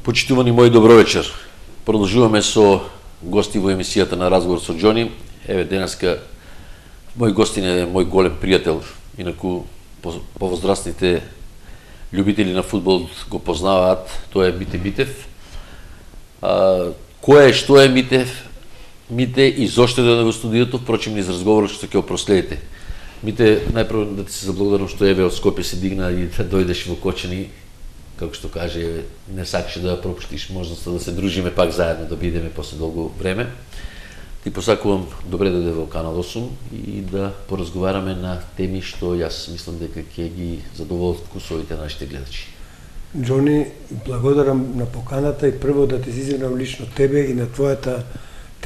Почитувани мои, добро вечер. Продолжуваме со гости во емисијата на Разговор со Џони. Еве денеска мој гостин е мој голем пријател, инаку повозрастните љубители на фудбал го познаваат, тоа е Мите Митев. Кој е, што е Мите и зошто дојде во студиото, впрочем низ разговорот што ќе проследите. Мите, најпрво да ти се заблагодарам што еве од Скопје се дигна и да дојдеш во Кочани. Како што каже, не сакаше да ја пропуштиш можноста да се дружиме пак заедно, да бидеме после долго време. Ти посакувам добре дојде во Канал 8 и да поразговараме на теми што јас мислам дека ќе ги задоволат вкусовите на нашите гледачи. Џони, благодарам на поканата и прво да ти извинам лично тебе и на твојата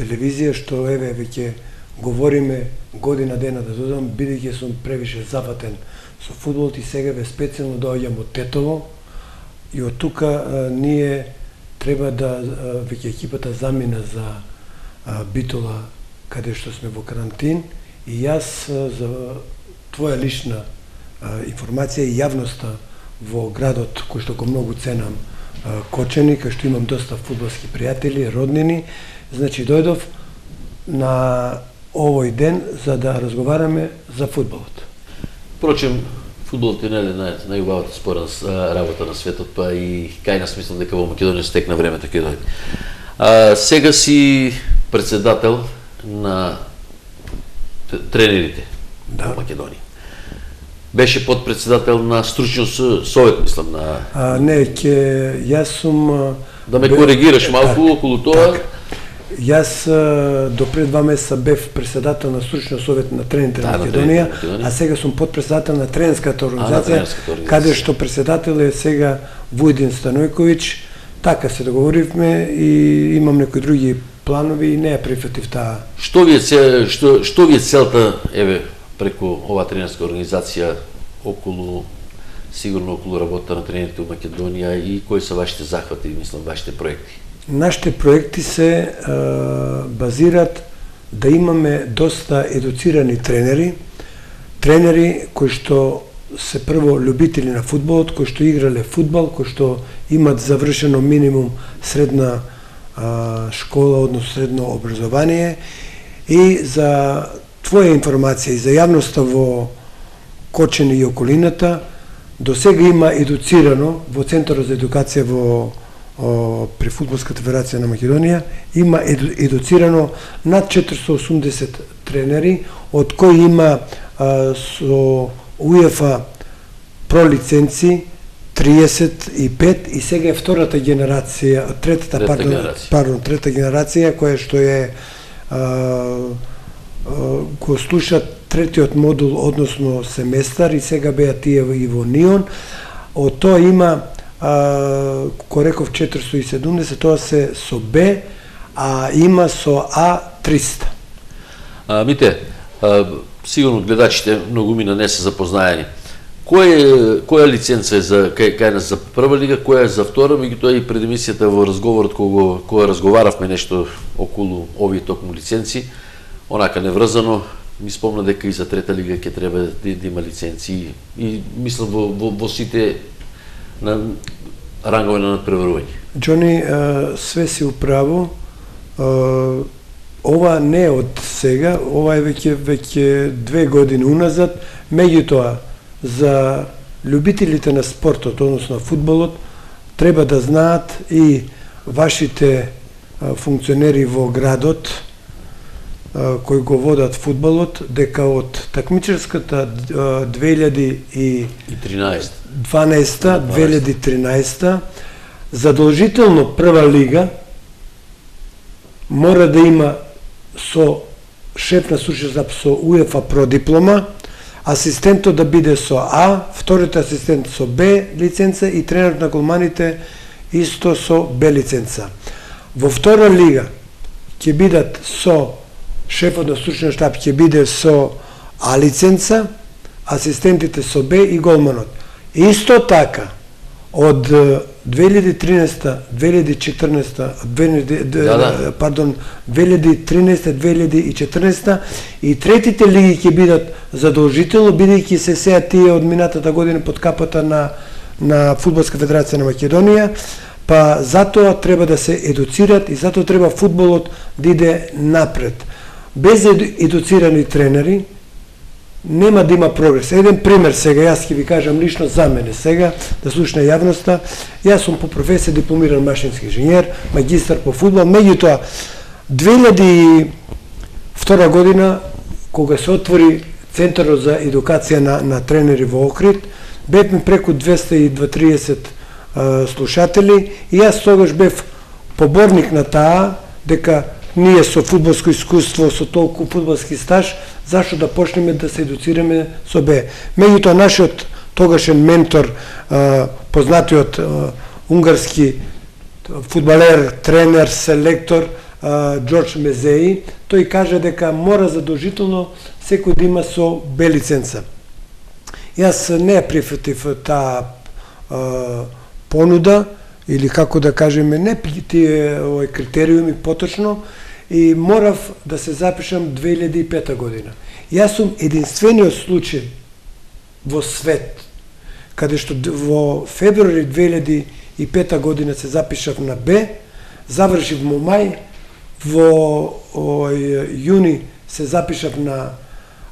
телевизија што еве веќе говориме година дена да додам, бидејќи сум превише зафатен со фудбал и сега ве специјално доаѓам од Тетово. И од тука ние треба да веќе екипата замина за Битола, каде што сме во карантин, и јас за твоја лична информација и јавноста во градот кој што го многу ценам, Кочани, кај што имам доста фудбалски пријатели, роднини, значи дојдов на овој ден за да разговараме за фудбалот. Впрочем, фудбалот е најубавата спорна работа на светот, па и кај нас мислам дека во Македонија стекна времето ќе дојде. Сега си председател на тренерите во Македонија. Беше подпредседател на стручен совет, мислам, на... Не, јас сум... Да ме коригираш малку околу тоа. Јас до пред 2 месеца бев председател на стручен совет на тренерите на Македонија, а сега сум подпредседател на тренерската организација, каде што председател е сега Вујдин Станојковиќ. Така се договоривме и имам некои други планови и не ја прифатив таа. Што ви е целта, еве, преку оваа тренерска организација сигурно околу работа на тренерите во Македонија и кои се вашите захвати, мислам, вашите проекти? Нашите проекти се базират да имаме доста едуцирани тренери кои што се прво љубители на фудбалот, кои што играле фудбал, кои што имат завршено минимум средна школа, односно средно образование. И за твоја информација и за јавноста во Кочани и околината, до сега има едуцирано во Центарот за едукација при Фудбалската федерација на Македонија, има едуцирано над 480 тренери, од кои има со УЕФА про лиценци 35 и сега е втората генерација, трета генерација која што е го слуша третиот модул, односно семестар, и сега беа тие и во НИОН. Од тоа има кој реков 470, тоа се со Б, а има со А 300. Мите, сигурно гледачите многумина не се запознаени. Која лиценца е за кај нас за прва лига, која е за втора, меѓутоа и пред емисијата во разговорот кога разговаравме нешто околу овие токму лиценци, онака неврзано ми спомна дека и за трета лига ќе треба да има лиценци и мислам во сите на рангове на надпреварување. Џони, све си управо. Ова не е од сега, ова е веќе 2 години уназад. Меѓутоа, за љубителите на спортот, односно на фудбалот, треба да знаат и вашите функционери во градот, кои го водат фудбалот, дека од такмичарската 2012-2013 задолжително прва лига мора да има со шеф на стручен штаб со УЕФА про диплома, асистентот да биде со А, вториот асистент со Б лиценца и тренерот на голманите исто со Б лиценца. Во втора лига ќе бидат со шефот на стручен штаб ќе биде со А лиценца, асистентите со Б и голманот. Исто така, од 2013-2014 и третите лиги ќе бидат задолжително, бидејќи се сеа тие од минатата година под капата на Фудбалска федерација на Македонија, Па затоа треба да се едуцират и затоа треба фудбалот да иде напред. Без едуцирани тренери нема да има прогрес. Еден пример сега, јас ќе ви кажам лично за мене сега, да слушне јавноста. Јас сум по професија дипломиран машински инженер, магистар по фудбал, меѓутоа 2002 година, кога се отвори Центарот за едукација на тренери во Охрид, бевме преку 230 слушатели и јас тогаш бев поборник на таа, дека ние со фудбалско искуство, со толку фудбалски стаж, зашто да почнеме да се едуцираме со бе. Меѓутоа, нашиот тогашен ментор, познатиот унгарски фудбалер, тренер, селектор, Джордж Мезеи, тој кажа дека мора задолжително секој да има со Б лиценца. Јас не ја прифатив таа понуда, или како да кажеме, не тие критериуми поточно, и морав да се запишам 2005 година. Јас сум единствениот случај во свет, каде што во февруари 2005 година се запишав на Б, завршив во мај, во јуни се запишав на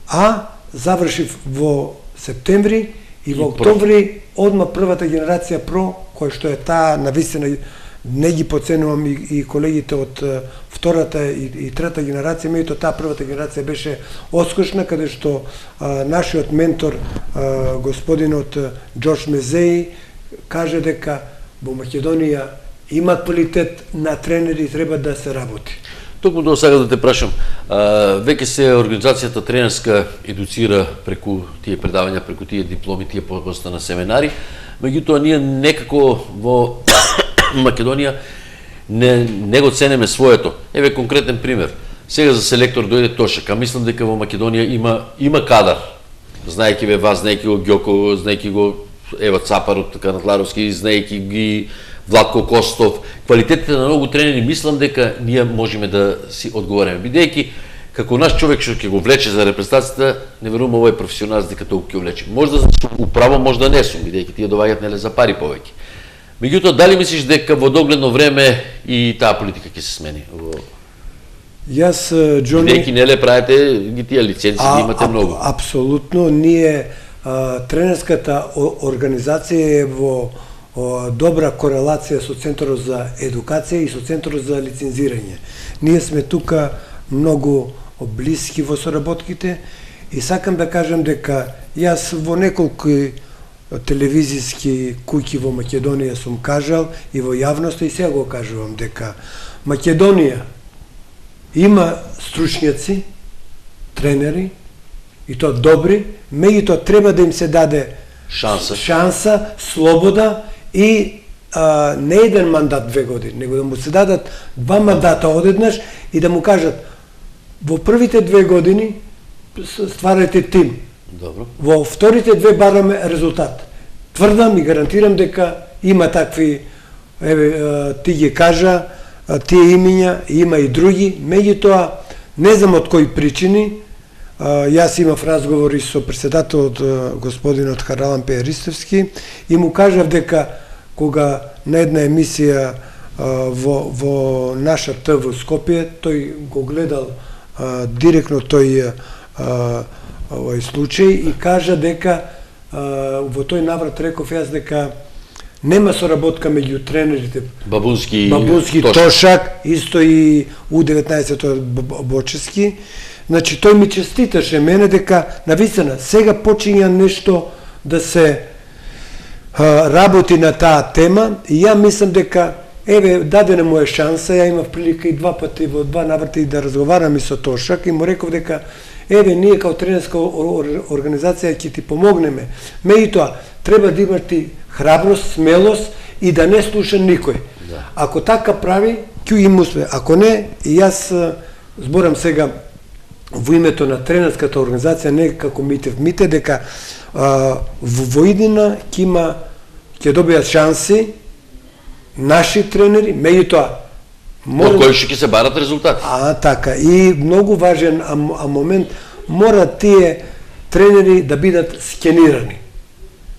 А, завршив во септември и во октомври одма првата генерација ПРО, која што е таа, навистина не ги поценувам и колегите од втората и трета генерација, меѓутоа таа првата генерација беше отскочна, каде што нашиот ментор, господинот Джордж Мезеи, каже дека во Македонија има квалитет на тренери и треба да се работи. Токму тоа сега да те прашам, веќе се организацијата тренерска едуцира преку тие предавања, преку тие дипломи, тие поста на семинари, меѓутоа ние некако во Македонија не го ценеме своето. Еве конкретен пример. Сега за селектор дојде Тошак, а мислам дека во Македонија има кадар. Знаејќи ве вас, знаејќи го Ѓоко, знаејќи го Ева Цапарот, Канатларовски, знаејќи ги Владко Костов, квалитетите на многу тренери, мислам дека ние можеме да си одговориме. Бидејќи како наш човек што ќе го влече за репрезентацијата, не верувам овој професионалец дека толку ќе влече. Може да управо, може да не сум, бидејќи тие доаѓаат неле за пари повеќе. Меѓутоа, дали мислиш дека во догледно време и таа политика ќе се смени? Јас, Џони... Бидејќи неле правите ги тие лиценци, ги имате многу. Апсолутно, ние тренерската организација е во добра корелација со Центарот за едукација и со Центарот за лицензирање. Ние сме тука многу блиски во соработките и сакам да кажам дека јас во неколку телевизиски куќи во Македонија сум кажал и во јавноста и сега го кажувам дека Македонија има стручњаци, тренери и тоа добри, меѓутоа треба да им се даде шанса, слобода и не еден мандат 2 години, него да му се дадат 2 мандата одеднаш и да му кажат во првите 2 години стварајте тим. Добро. Во вторите 2 бараме резултат. Тврдам и гарантирам дека има такви, еве ти ги кажа, тие имиња, има и други, меѓутоа не знам од кои причини. Јас имав разговори со председателот господинот Харалам Пејаристовски и му кажав дека кога на една емисија во наша ТВ Скопје, тој го гледал директно тој овој случај и кажа дека во тој наврат реков јас дека нема соработка меѓу тренерите Бабунски Тошак, исто и У19 Бочески. Значи, тој ми честиташе мене дека, навистина, сега почиња нешто да се работи на таа тема и ја мислам дека, еве, дадена му е шанса, ја имав прилика и 2 пати во 2 наврати да разговарам и со Тошак и му реков дека, еве, ние као тренерска организација ќе ти помогнеме. Меѓутоа, треба да имати храброст, смелост и да не слуша никој. Да. Ако така прави, ќе им успе. Ако не, и јас зборам сега во името на тренерската организација, не како мите, дека во иднина ќе добијат шанси наши тренери, меѓутоа од кои ќе се барат резултати. Така, и многу важен момент, мора тие тренери да бидат скенирани.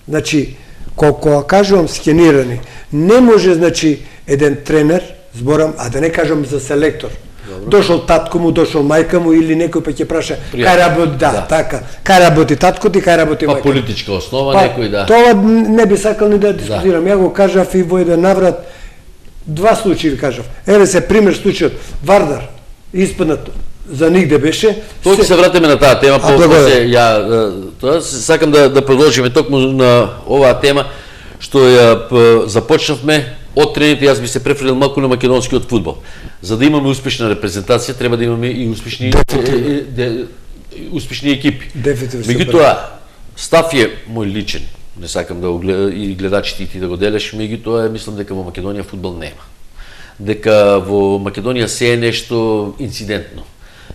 Значи, Кога кажувам скенирани, не може, значи, еден тренер, зборам, а да не кажам за селектор. Добро. Дошол татко му, дошол мајка му или некој па ќе праша Пријатно. кај работи, да, така, кај работи татко ти, кај работи Па мајка. политичка основа, Па, некој да. Тоа не би сакал ни да дискутирам. Ја го кажав и во еден наврат, два случаи кажав. Еве се пример случајот Вардар, испаднат за нигде беше. Тоа ќе се вратиме на таа тема, благодарам. после тоа сакам да продолжиме токму на оваа тема што ја започнавме од трените. Јас би се префрлил малку на македонскиот фудбал. За да имаме успешна репрезентација треба да имаме и успешни екипи. Дефинитивно. Меѓутоа, став е мој личен, не сакам да го и гледачите и ти да го делеш, меѓутоа мислам дека во Македонија фудбал нема. Дека во Македонија се е нешто инцидентно.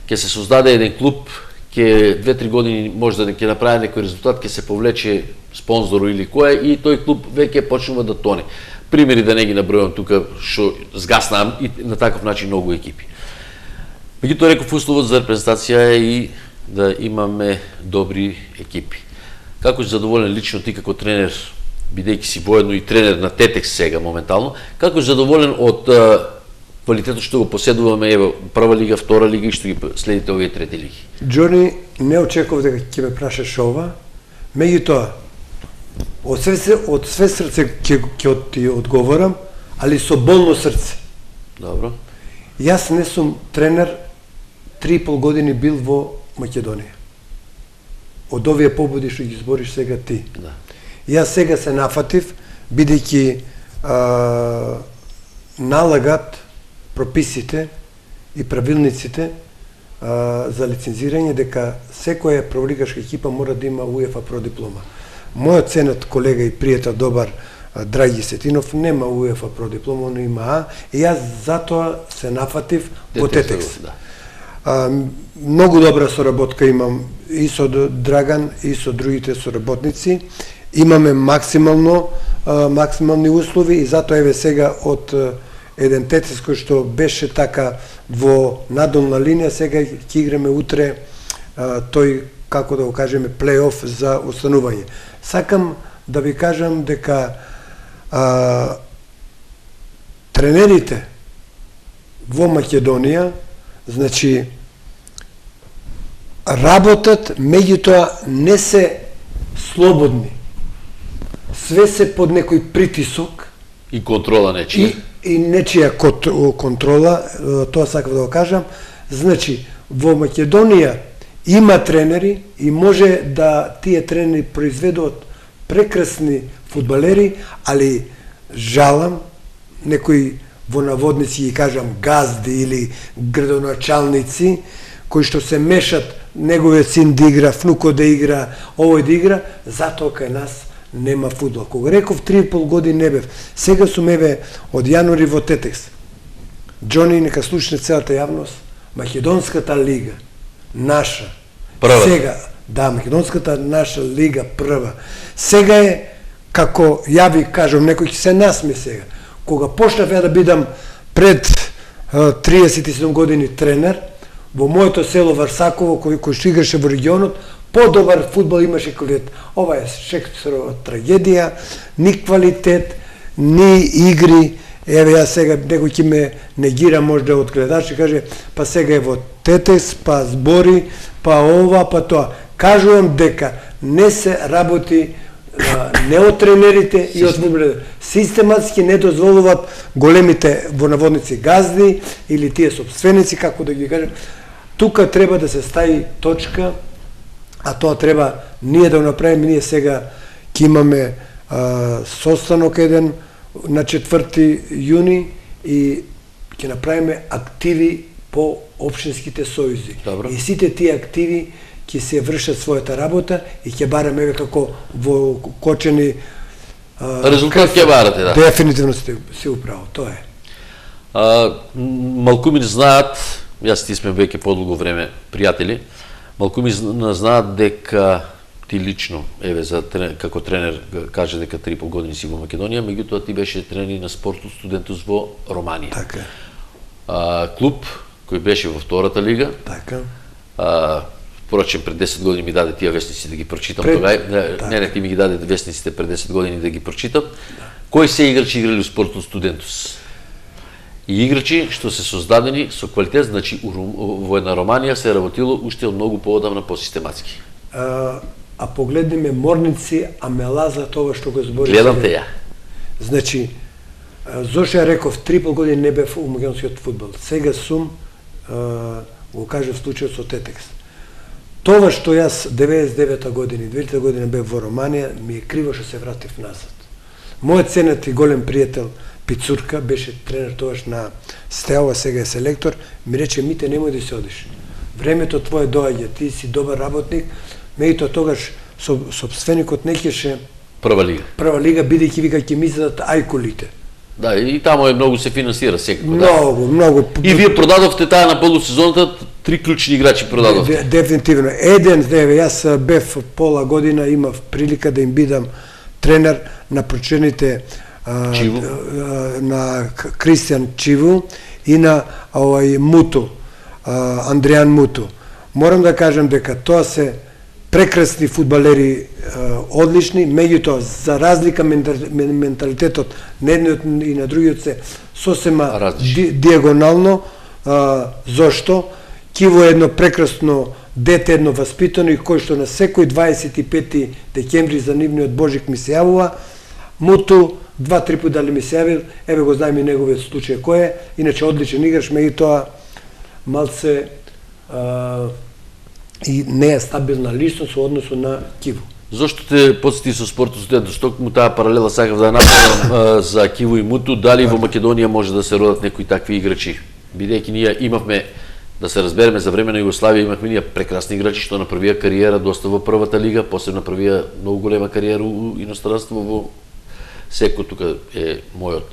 Ќе се создаде еден клуб, ќе 2-3 години може да ќе направи некој резултат, ќе се повлече спонзор или кој и тој клуб веќе почнува да тоне. Примери да не ги набројам тука што згаснаа и на таков начин многу екипи. Меѓутоа реков условот за репрезентација е и да имаме добри екипи. Како си задоволен лично ти како тренер, бидејќи си воедно и тренер на Тетекс сега моментално, како си задоволен од квалитетот што го поседуваме еве прва лига, втора лига и што ги следите овие трети лиги? Џони, не очекував дека ќе ме прашаш ова, меѓутоа од све срце ќе ти одговорам, али со болно срце. Добро. Јас не сум тренер 3,5 години бил во Македонија. Од овие побуди што ги збориш сега ти. Да. Јас сега се нафатив, бидејќи налагат прописите и правилниците за лицензирање дека секоја пролигашка екипа мора да има УЕФА Про диплома. Мојот ценет колега и пријател добар Драги Сетинов нема УЕФА Про диплома, но има А, и јас затоа се нафатив во Тетекс. Да. Многу добра соработка имам и со Драган и со другите соработници. Имаме максимални услови и затоа еве сега од еден Тетекс кој што беше така во надолна линија, сега ќе играме утре тој, како да го кажеме, плей-оф за останување. Сакам да ви кажам дека тренерите во Македонија, значи, работат, меѓутоа не се слободни. Све се под некој притисок И контрола нечија. и нечија контрола, тоа сакам да го кажам. Значи, во Македонија има тренери и може да тие тренери произведуваат прекрасни фудбалери, али жалам некои во наводници ги кажам газди или градоначалници кои што се мешат неговиот син да игра, внукот да игра, овој да игра, затоа кај нас нема фудбал. Кога реков 3,5 години не бев, сега сум еве од јануари во Тетекс. Џони, нека слушне целата јавност, Македонската лига, наша, Прва. сега, да, Македонската наша лига прва, сега е, како ја ви кажам, некој ќе се насме сега. Кога почнав ја да бидам пред 37 години тренер, во моето село Варсаково, кој што играше во регионот, подобар фудбал имаше квалитет. Ова е Шекспирова трагедија, ни квалитет, ни игри. Еве ја сега некој ќе ме негира можда од гледачи, каже па сега е во Тетекс, па збори, па ова, па тоа. Кажувам дека не се работи не од тренерите и од фудбалерите. Систематски не дозволуваат големите во наводници газди или тие собственици, како да ги кажем. Тука треба да се стави точка, а тоа треба ние да го направиме. Ние сега ќе имаме состанок еден на 4 јуни и ќе направиме активи по општинските сојузи. Добро. И сите тие активи ќе се вршат својата работа и ќе бараме еве како во Кочани Резултат ќе барате, да. Дефинитивно си управо, тоа е. Малкуми знаат, јас ти сме веќе подолго време пријатели, малкуми знаат дека ти лично, еве за како тренер каже дека 3,5 години си во Македонија, меѓутоа ти беше тренер на Спортус Студентус во Романија. Така. Клуб кој беше во втората лига. Така. Впрочем, пред 10 години ми даде тия вестници да ги прочитам. Не, ти ми ги даде вестниците пред 10 години да ги прочитам. Кои се играчи играли у спортот студентус? И играчи што се создадени со квалитет, значи во една Романија се работило уште од многу поодамна посистематски. А погледнеме Морници, а ме лаза тоа што го збори. Гледам те ја. Значи, зошто ја реков, 3,5 години не бев у македонскиот фудбал. Сега сум, го кажав случајот со Тетекс. Това што јас 99 година, 2000 година бев во Романија, ми е криво што се вратив назад. Мојот ценет и голем пријател Пицурка беше тренер тогаш на Стеова, сега е селектор, ми рече: Мите, немој да се одиш. Времето твое доаѓа, ти си добар работник. Меѓутоа тогаш собственикот не кеше Прва лига. Прва лига, бидејќи вика ќе мислат ајкулите. Да, и таму е многу се финансира секако. Многу. И вие продадовте таа на полусезоната, 3 клучни играчи продадовте. Дефинитивно. Јас бев пола година, имав прилика да им бидам тренер на прочените на Кристијан Чиву и на Муту, Андријан Муту. Морам да кажам дека тоа се прекрасни фудбалери, одлични, меѓутоа за разлика менталитетот на едниот и на другиот се сосема диагонално. Зошто? Киво е едно прекрасно дете, едно васпитано, и кој што на секој 25 декември за нивниот Божик ми се јавува. Муту 2-3 пати дали ми се јавил, еве го знаеме неговиот случај кој е, иначе одличен играч, меѓутоа малце и не е стабилна личност во односу на Киво. Зошто те подсети со спортот студентот? Што му таа паралела сакав да направам за Киво и Муту, дали во Македонија може да се родат некои такви играчи? Бидејќи ние имавме, да се разбереме, за време на Југославија имавме ние прекрасни играчи што направија кариера доста во првата лига, после направија многу голема кариера у иностранство. Во секој тука е мојот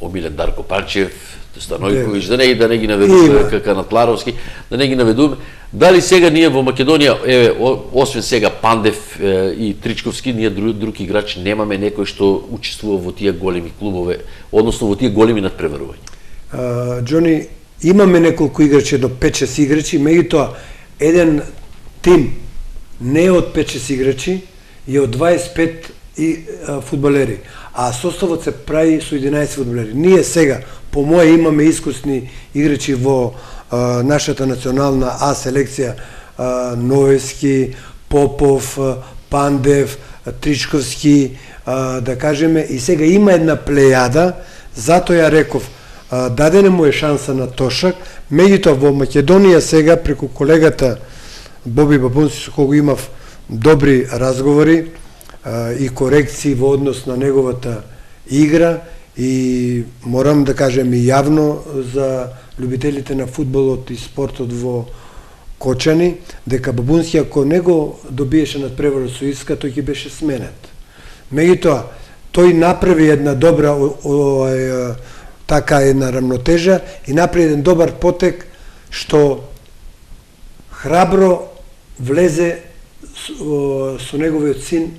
омилен Дарко Панчев, Станојковиќ, да не ги наведуваме, Канатларовски, да не ги наведуваме. Дали сега ние во Македонија, еве, освен сега Пандев и Тричковски, ние друг играч немаме некој што учествува во тие големи клубове, односно во тие големи надпреварувања? Џони, имаме неколку играчи, едно 5-6 играчи, меѓутоа еден тим не е од 5-6 играчи, е од 25 фудбалери, а составот се прави со 11 фудбалери. Ние сега, по моje имаме искусни играчи во нашата национална А селекција, Ноевски, Попов, Пандев, Тричковски, да кажеме, и сега има една плејада, затоа ја реков, дадена му е шанса на Тошак, меѓутоа во Македонија сега преку колегата Боби Бабунци, со кого имав добри разговори и корекции во однос на неговата игра, и морам да кажем и јавно за любителите на фудбалот и спортот во Кочани, дека Бабунски, ако не го добиеше надпреварот со Ирска, тој ќе беше сменет. Меѓутоа, тој направи една добра така една рамнотежа и направи еден добар потек што храбро влезе со неговиот син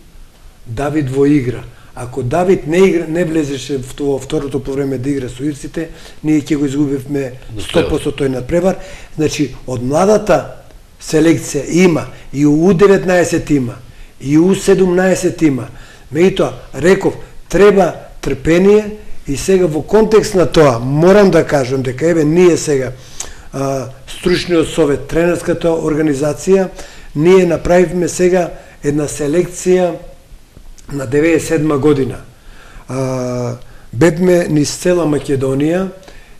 Давид во игра. Ако Давид не влезеше во второто повреме да игра со ирците, ние ќе го изгубивме 100% тој надпревар. Значи, од младата селекција има, и у 19 има, и у 17 има. Меѓутоа, реков, треба трпение, и сега во контекст на тоа, морам да кажам дека еве ние сега, стручниот совет, тренерската организација, ние направивме сега една селекција на 97 година. Бевме низ цела Македонија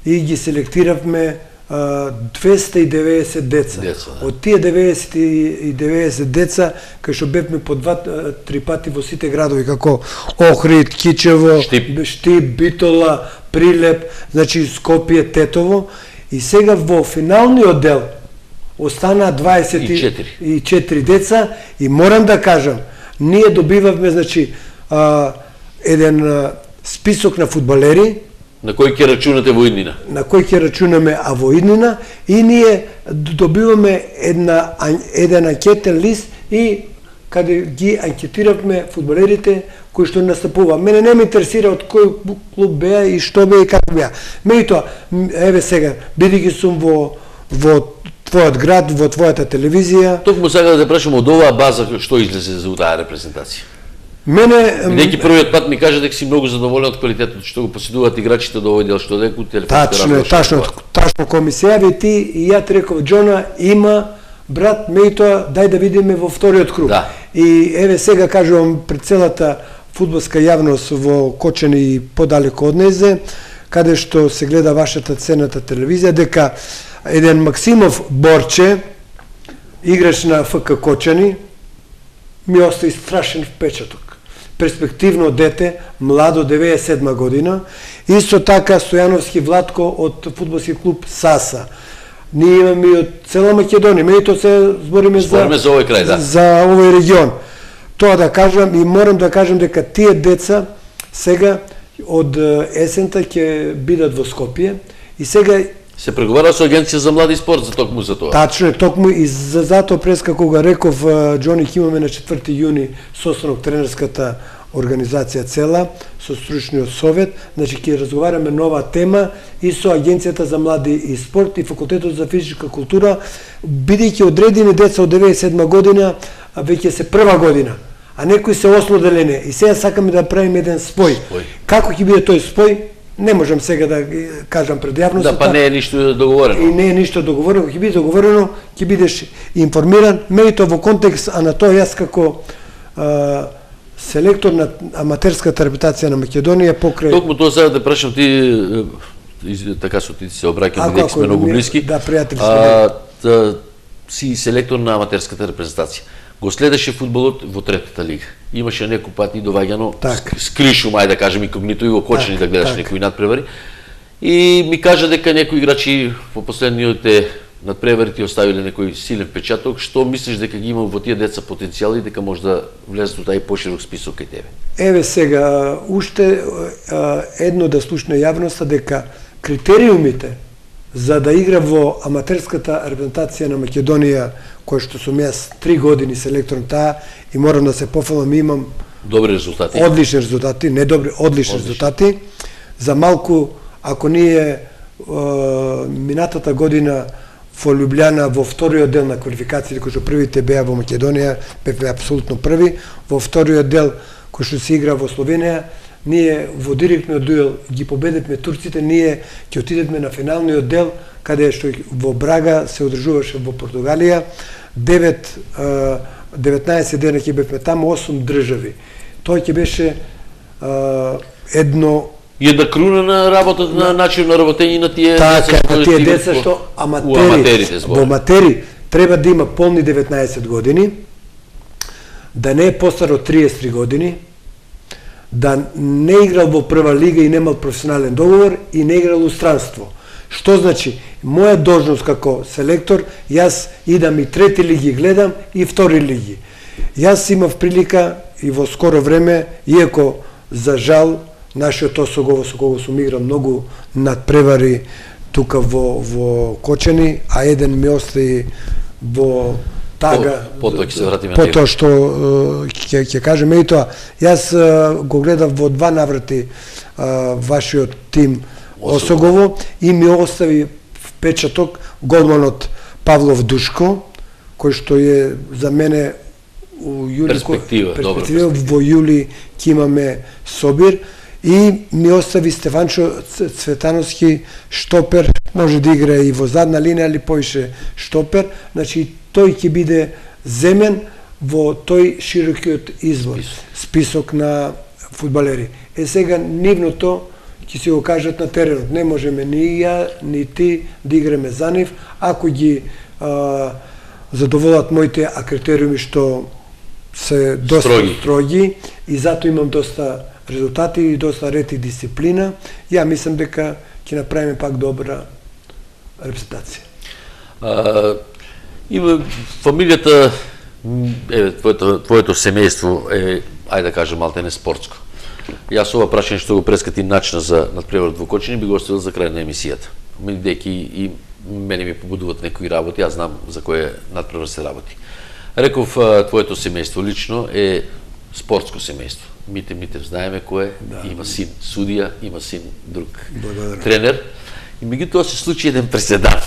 и ги селектиравме 290 деца. Од тие 90 деца, кај што бевме по 2-3 пати во сите градови, како Охрид, Кичево, Штип, Битола, Прилеп, значи Скопје, Тетово, и сега во финалниот дел остана 24 деца, и морам да кажам, ние добивавме, значи, еден список на фудбалери, на кој ќе рачунате во иднина? На кој ќе рачунаме во иднина, и ние добиваме еден анкетен лист, и каде ги анкетиравме фудбалерите кои што настапува. Мене не ме интересира од кој клуб беа и што беа и како беа. Меѓутоа, еве сега, бидејќи сум во твојот град, во твојата телевизија. Токму сега да те прашам од оваа база што излезе за таа репрезентација. Мене Бидејќи првиот пат ми кажа дека си многу задоволен од квалитетот што го поседуваат играчите до овој дел, што дека Тачно, кога ми се јави ти и ја ти реков, Џона, има брат, мејтоа, дај да видиме во вториот круг. Да. И еве сега кажувам пред целата фудбалска јавност во Кочани и подалеку од незе, каде што се гледа вашата ценната телевизија, дека еден Максимов Борче, играч на ФК Кочани, ми остави страшен впечаток. Перспективно дете, младо, 97 година. Исто така Стојановски Владко од фудбалски клуб Саса. Ние имаме и од цела Македонија, меѓутоа се збориме за овој крај, да. За овој регион. Тоа да кажам и морам да кажам дека тие деца сега од есента ќе бидат во Скопје и сега се преговара со Агенција за млади спорт за токму за тоа. Тачно е, токму и за затоа преска кога реков Џони, ќе имаме на 4 јуни состанок тренерската организација цела со стручниот совет, значи ќе разговараме нова тема и со Агенцијата за млади и спорт и Факултетот за физичка култура, бидејќи одредени деца од 97 година веќе се прва година, а некои се осло деление и сега сакаме да правиме еден спој. Како ќе биде тој спој? Не можам сега да кажам пред јавноста. Да, па не е ништо договорено. И не е ништо договорено, ќе биде договорено, ќе бидеш информиран, меѓутоа во контекст, а на тоа јас како селектор на аматерската репутација на Македонија покрај. Токму тоа сега да прашам ти, така со ти се обраќам, бидејќи сме многу блиски. Да, пријатели сме. Си селектор на аматерската репрезентација. Го следеше фудбалот во третата лига. Имаше некој пат и доваѓано скришум, ајде да кажем, инкогнито и во Кочани да гледаш некои надпревари. И ми кажа дека некои играчи во последните надпревари ти оставиле некој силен печаток. Што мислиш дека ги има во тие деца потенцијал и дека може да влезат во тај поширок список кај тебе? Еве сега, уште едно да слушне јавноста дека критериумите за да игра во аматерската репрезентација на Македонија, кој што сум јас 3 години селектор таа и морам да се пофалам, имам добри резултати. Одлични резултати, не добри, одлични резултати. За малку, ако ние минатата година во Лјубљана во вториот дел на квалификациите, кои што првите беа во Македонија, беа апсолутно први, во вториот дел кој што се игра во Словенија, ние во директниот дуел ги победивме турците, ние ќе отидеме на финалниот дел, каде што во Брага се одржуваше во Португалија, 19 дена ќе бевме таму, 8 држави. Тоа ќе беше едно И една круна на работата, на начин на работење на тие деца, на тие деца што во аматери треба да има полни 19 години, да не е постар од 33 години, да не играл во прва лига и немал професионален договор и не играл у странство. Што значи, моја должност како селектор, јас идам и трети лиги гледам и втори лиги. Јас имав прилика и во скоро време, иако за жал нашиот Осогово со кого сум играл многу надпревари тука во Кочани, а еден ми остави во Тага. Потоа ќе се вратиме на потоа што ќе кажем, и тоа, јас го гледав во 2 наврати вашиот тим Осогово и ми остави впечаток голманот Павлов Душко, кој што е за мене у јули перспектива во јули ќе имаме собир, и ми остави Стефанчо Цветановски штопер, може да игра и во задна линија, али поише штопер, значи тој ќе биде земен во тој широкиот извор, список на фудбалери. Сега нивното ќе си го кажат на теренот, не можеме ни ја, ни ти да играме за нив, ако ги задоволат моите критериуми што се доста строги и затоа имам доста резултати и доста ред и дисциплина, ја мислам дека ќе направиме пак добра репрезентација. Има фамилијата, твоето семејство е, ајде да кажем, малтене спортско. Јас ова прашање што го прескати начина за надпреварот во Кочани би го оставил за крај на емисијата. Бидејќи и мене ми побудуваат некои работи, јас знам за кој надпревар се работи. Реков, твоето семејство лично е спортско семејство. Мите знаеме кој е, има син судија, има син друг тренер И меѓутоа се случи еден преседан.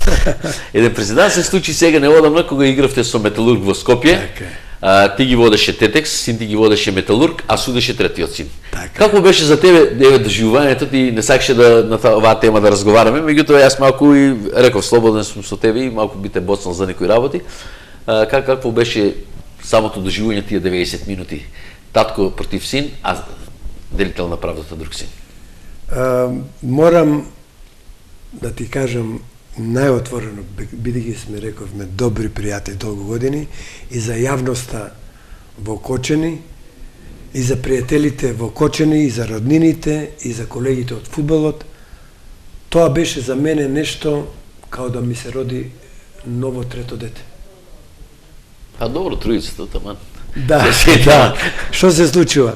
Еден преседан се случи сега неодамна кога игравте со Металург во Скопје. Ти ги водеше Тетекс, син ти ги водеше Металург, а судеше третиот син. Како беше за тебе доживувањето? Ти не сакаше да на оваа тема да разговараме, меѓутоа јас малку и реков слободен сум со тебе и малку би те боцнал за некои работи. Какво беше самото доживување тие 90 минути? Татко против син, а делител на правдата друг син. Морам да ти кажам најотворено, бидејќи сме, рековме, добри пријатели долго години, и за јавноста во Кочани, и за пријателите во Кочани, и за роднините, и за колегите од фудбалот, тоа беше за мене нешто као да ми се роди ново трето дете. А добро, тројицата, таман. Да, да. Што се случува?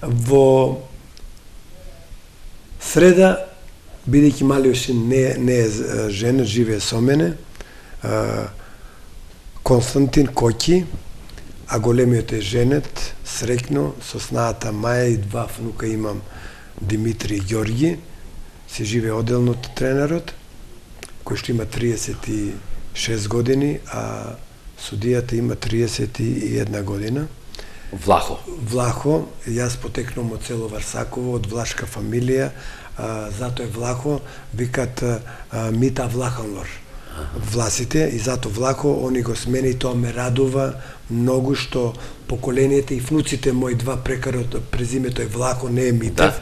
Во среда, бидејќи малиот син не е женет, живее со мене, Константин Коќи, а големиот е женет, срекно, со снаата Маја и два внука имам, Димитри и Ѓорги, се живее одделно од тренерот, кој што има 36 години, а судијата има 31 година. Влахо, јас потекнувам од село Варсаково, од влашка фамилија, зато е Влахо, викат Мита Влаханлор. Власите, и зато Влахо, они го смени, тоа ме радува многу што поколенијата и внуците мои два прекарат презимето е Влахо, не е Митев,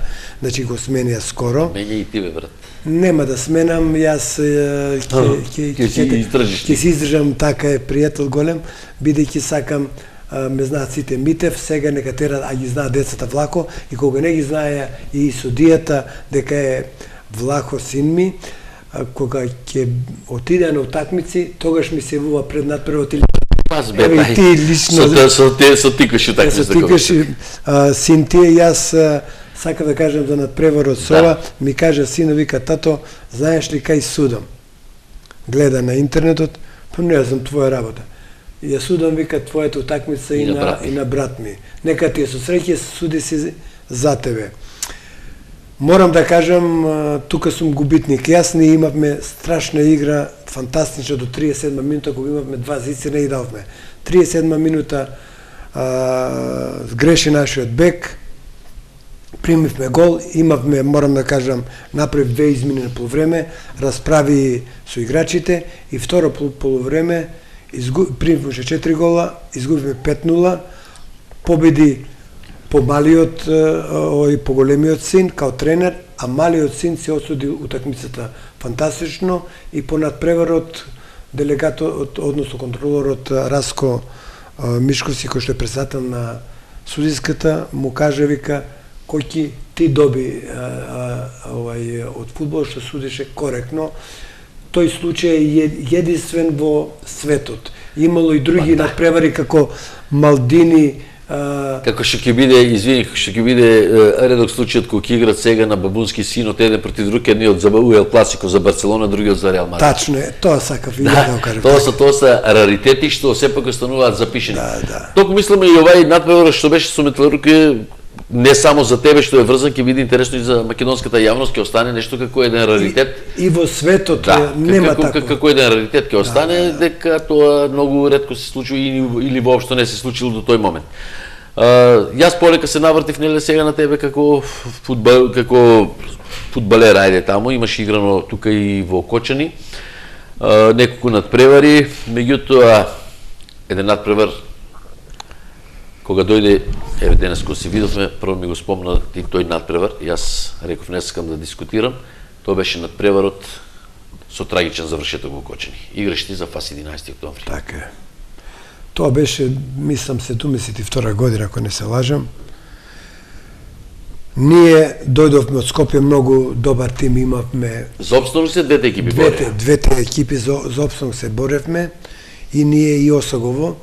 значи го сменија скоро. Мене и тебе, брат. Нема да сменам, јас ќе си издржам, така е пријател голем, бидејќи сакам, ме знаат сите Митев, сега нека тера, а ги знаат децата Влахо, и кога не ги знае и судијата дека е Влахо син ми, кога ќе отиде на утакмици, тогаш ми се јавува пред надпревот или ти лично со тикаш утакмици. Со тикаш син ти, јас сакам да кажем за надпреварот со ова, ми кажа сино, вика, тато, знаеш ли кај судам? Гледа на интернетот, па не знам, твоја работа. Ја судам, вика, твојата утакмица и на брат ми. Нека ти е со среќа, суди си за тебе. Морам да кажам, тука сум губитник. Јас не имавме страшна игра, фантастична до 37 минута, кога имавме два зицина и давме. 37 минута сгреши нашиот бек, примивме гол, имавме, морам да кажам, направи две измени на полувреме, расправи со играчите и второ полувреме примивме 4 гола, изгубивме 5-0, победи по малиот и по големиот син као тренер, а малиот син се осуди утакмицата фантастично и по надпреварот делегатот, односно контролорот Раско Мишковски, кој што е председател на судиската, му кажа, вика, Коќи, ти доби од фудбал што судише коректно. Тој случај е единствен во светот. Имало и други надпревари како Малдини, како што ќе биде, извини, што ќе биде редок случајот кога ќе играат сега на бабунски синот еден против друг, едниот за УЕЛ Класико за Барселона, другиот за Реал Мадрид. Тачно е, тоа сакав и да го кажам. Тоа се раритети што сепак остануваат запишени. Да. Толку мислиме и овај надпревар што беше со Металург, не само за тебе што е врзан, ќе биде интересно и за македонската јавност, ќе остане нешто како еден раритет. И во светот нема тако. Како еден раритет ќе остане, дека тоа многу ретко се случува или воопшто не се случило до тој момент. Јас полека се навртив неле сега на тебе како фудбалер, ајде таму, имаш играно тука и во Кочани, неколку надпревари, меѓутоа еден надпревар кога дојде, еве денес кога се видовме, прво ми го спомна и тој надпревар, јас реков не сакам да дискутирам, тоа беше надпреварот со трагичен завршеток во Кочани. Играш ти за ФАС 11 октомври. Така е. Тоа беше, мислам, 72 година, ако не се лажам. Ние дојдовме од Скопје, многу добар тим имавме. За опстанок се двете екипи боревме. Двете екипи за опстанок се боревме, и ние и Осогово.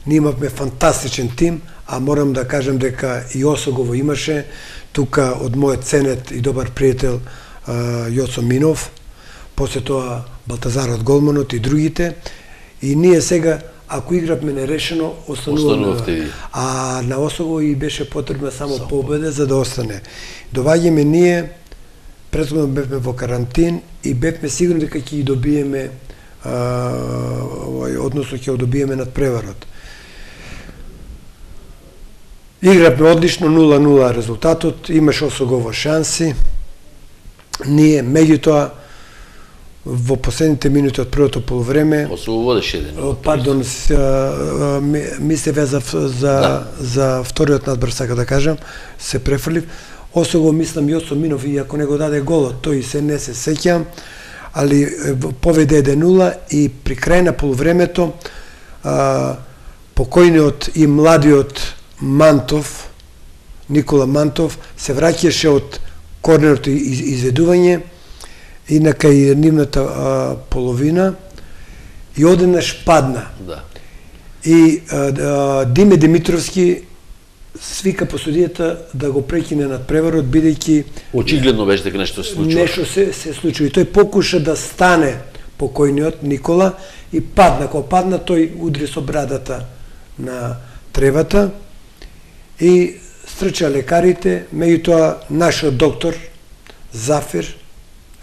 Ние имавме фантастичен тим, а морам да кажем дека и Осогово имаше, тука од мојот ценет и добар пријател Јоцо Минов, после тоа Балтазар од голманот и другите, и ние сега, ако игравме нерешено, остануваме. А на Осогово и беше потребна само победа за да остане. Доваѓаме ние претходно бевме во карантин и бевме сигурни дека ќе ги добиеме односно ќе го добиеме надпреварот. Игравме одлично, 0-0 резултатот, имаше Осогово шанси. Ние, меѓутоа, во последните минути од првото полувреме... Осогово водеше 1-0. Пардон, ми се везав за вториот надбор, сака да кажам, се префрлив. Осогово, мислам, Јосо Минов, и ако не го даде голот, тој се не се сеќам, али поведе 1-0 и при крај на полувремето покојниот и младиот Мантов, Никола Мантов, се враќаше од корнерното изведување и на кај нивната половина и одеднаш падна. Да. И Диме Димитровски свика по судијата да го прекине надпреварот, бидејќи Очигледно беше дека нешто се случува. нешто се случува. И тој покуша да стане покојниот Никола и падна. Кога падна, тој удри со брадата на тревата и стрча лекарите, меѓутоа нашиот доктор Зафир